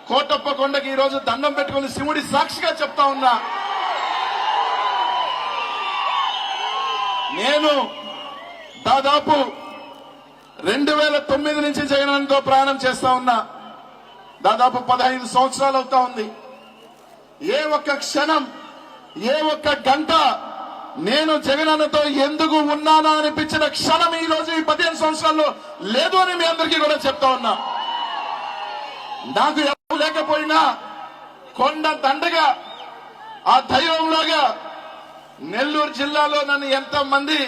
కోటప్ప కొండకి ఈ రోజు దండం పెట్టుకుని శివుడి సాక్షిగా చెప్తా ఉన్నా, నేను దాదాపు 2009 నుంచి జగనన్నతో ప్రయాణం చేస్తా ఉన్నా. దాదాపు 15 సంవత్సరాలు అవుతా ఉంది. ఏ ఒక్క క్షణం, ఏ ఒక్క గంట నేను జగనన్నతో ఎందుకు ఉన్నానా అనిపించిన క్షణం ఈ రోజు ఈ 15 సంవత్సరాల్లో లేదు అని మీ అందరికీ కూడా చెప్తా ఉన్నా. నాకు ఎవరు లేకపోయినా కొండ దండగా ఆ దైవంలాగా నెల్లూరు జిల్లాలో నన్ను ఎంతమంది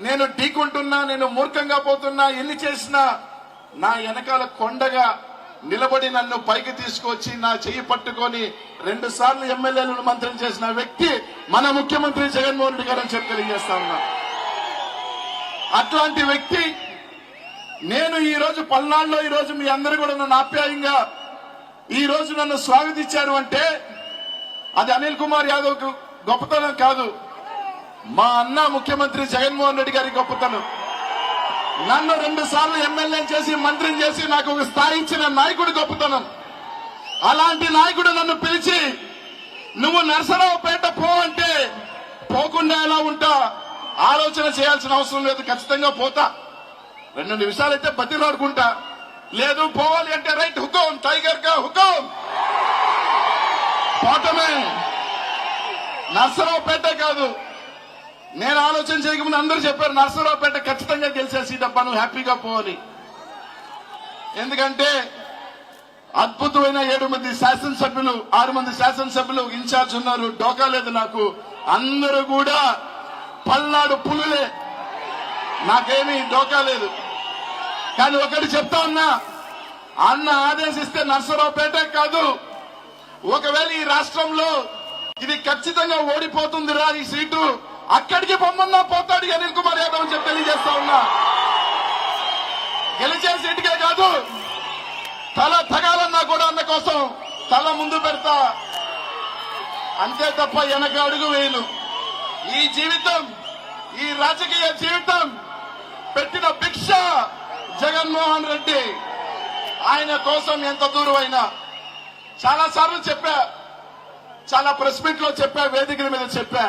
నేను ఢీకుంటున్నా, నేను మూర్ఖంగా పోతున్నా, ఎన్ని చేసినా నా వెనకాల కొండగా నిలబడి నన్ను పైకి తీసుకొచ్చి నా చెయ్యి పట్టుకొని 2 సార్లు ఎమ్మెల్యేలను మంత్రం చేసిన వ్యక్తి మన ముఖ్యమంత్రి జగన్మోహన్ రెడ్డి గారు అని చెప్పి తెలియజేస్తా ఉన్నా. అట్లాంటి వ్యక్తి నేను ఈ రోజు పల్నాడులో ఈ రోజు మీ అందరూ కూడా నన్ను ఆప్యాయంగా ఈ రోజు నన్ను స్వాగతించారు అంటే అది అనిల్ కుమార్ యాదవ్ గొప్పతనం కాదు, మా అన్న ముఖ్యమంత్రి జగన్మోహన్ రెడ్డి గారి గొప్పతనం. నన్ను 2 సార్లు ఎమ్మెల్యే చేసి మంత్రిని చేసి నాకు ఒక స్థాయి ఇచ్చిన నాయకుడి గొప్పతనం. అలాంటి నాయకుడు నన్ను పిలిచి నువ్వు నరసరావుపేట పో అంటే పోకుండా ఎలా ఉంటా, ఆలోచన చేయాల్సిన అవసరం లేదు, ఖచ్చితంగా పోతా. 2 నిమిషాలైతే బతిలాడుకుంటా, లేదు పోవాలి అంటే రైట్ హుకుం, టైగర్ కా హుకుం, పోటమే. నరసరావుపేట కాదు, నేను ఆలోచన చేయకముందు అందరూ చెప్పారు నరసరావుపేట ఖచ్చితంగా గెలిచే సీట్ అబ్బా, నువ్వు హ్యాపీగా పోవాలి. ఎందుకంటే అద్భుతమైన 7 మంది శాసనసభ్యులు, 6 మంది శాసనసభ్యులు ఇన్ఛార్జ్ ఉన్నారు, డోకా లేదు నాకు. అందరూ కూడా పల్నాడు పులులే, నాకేమీ డోకా లేదు. కానీ ఒకటి చెప్తా ఉన్నా, అన్న ఆదేశిస్తే నరసరావుపేట కాదు, ఒకవేళ ఈ రాష్ట్రంలో ఇది ఖచ్చితంగా ఓడిపోతుందిరా ఈ సీటు, అక్కడికి పొమ్మన్నా పోతాడు అనిల్ కుమార్ యాదవ్ అని చెప్పి తెలియజేస్తా ఉన్నా. గెలిచే సీటుకే కాదు, తల తగాలన్నా కూడా అన్న కోసం తల ముందు పెడతా, అంతే తప్ప వెనక అడుగు వేయను. ఈ జీవితం, ఈ రాజకీయ జీవితం పెట్టిన భిక్ష జగన్మోహన్ రెడ్డి. ఆయన కోసం ఎంత దూరం అయినా చాలా సార్లు చెప్పా, చాలా ప్రెస్ మీట్ లో చెప్పా, వేదికల మీద చెప్పా,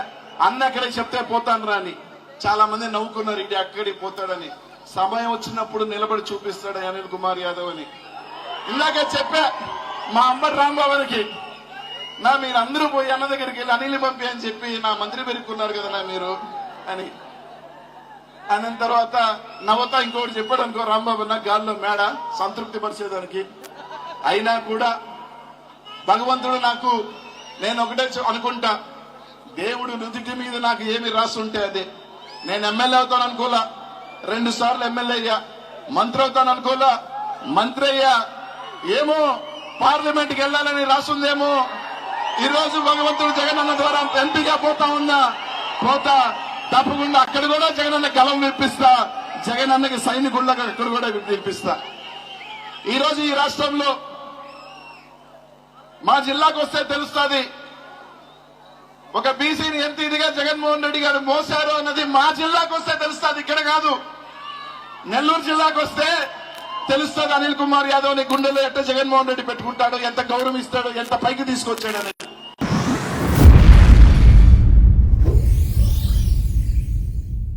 అన్న అక్కడికి చెప్తే పోతాను రాని. చాలా మంది నవ్వుకున్నారు, ఇది అక్కడికి పోతాడని. సమయం వచ్చినప్పుడు నిలబడి చూపిస్తాడు అనిల్ కుమార్ యాదవ్ అని. ఇందాక చెప్పా మా అంబటి రాంబాబుకి, మీరు అందరూ పోయి అన్న దగ్గరికి వెళ్ళి అనిల్ పంపి అని చెప్పి నా మంత్రి పెరుక్కున్నారు కదా మీరు అని అన్న తర్వాత నవ్వుతా ఇంకోటి చెప్పాడు అనుకో రాంబాబు, నా గాల్లో మేడ సంతృప్తి పరిచేదానికి. అయినా కూడా భగవంతుడు నాకు, నేను ఒకటే అనుకుంటా, దేవుడు నుదుటి మీద నాకు ఏమి రాసుంటే అదే. నేను ఎమ్మెల్యే అవుతాను అనుకోలా, 2 సార్లు ఎమ్మెల్యే అయ్యా, మంత్రి అవుతాను అనుకోలా, మంత్రి అయ్యా. ఏమో పార్లమెంట్కి వెళ్లాలని రాసుందేమో, ఈ రోజు భగవంతుడు జగనన్న ద్వారా ఎంపీగా పోతా ఉన్నా, పోతా తప్పకుండా అక్కడ కూడా జగనన్న గలం విప్పిస్తా, జగనన్నకి సైనికుళ్ళగా అక్కడ కూడా విప్పిస్తా. ఈ రోజు ఈ రాష్ట్రంలో మా జిల్లాకు వస్తే తెలుస్తుంది, ఒక బీసీని ఎంత ఇదిగా జగన్మోహన్ రెడ్డి గారు మోసారు అన్నది మా జిల్లాకు వస్తే తెలుస్తుంది, ఇక్కడ కాదు. నెల్లూరు జిల్లాకు వస్తే తెలుస్తుంది అనిల్ కుమార్ యాదవ్ ని గుండెలో ఎట్ట జగన్మోహన్ రెడ్డి పెట్టుకుంటాడు, ఎంత గౌరవిస్తాడు, ఎంత పైకి తీసుకొచ్చాడని.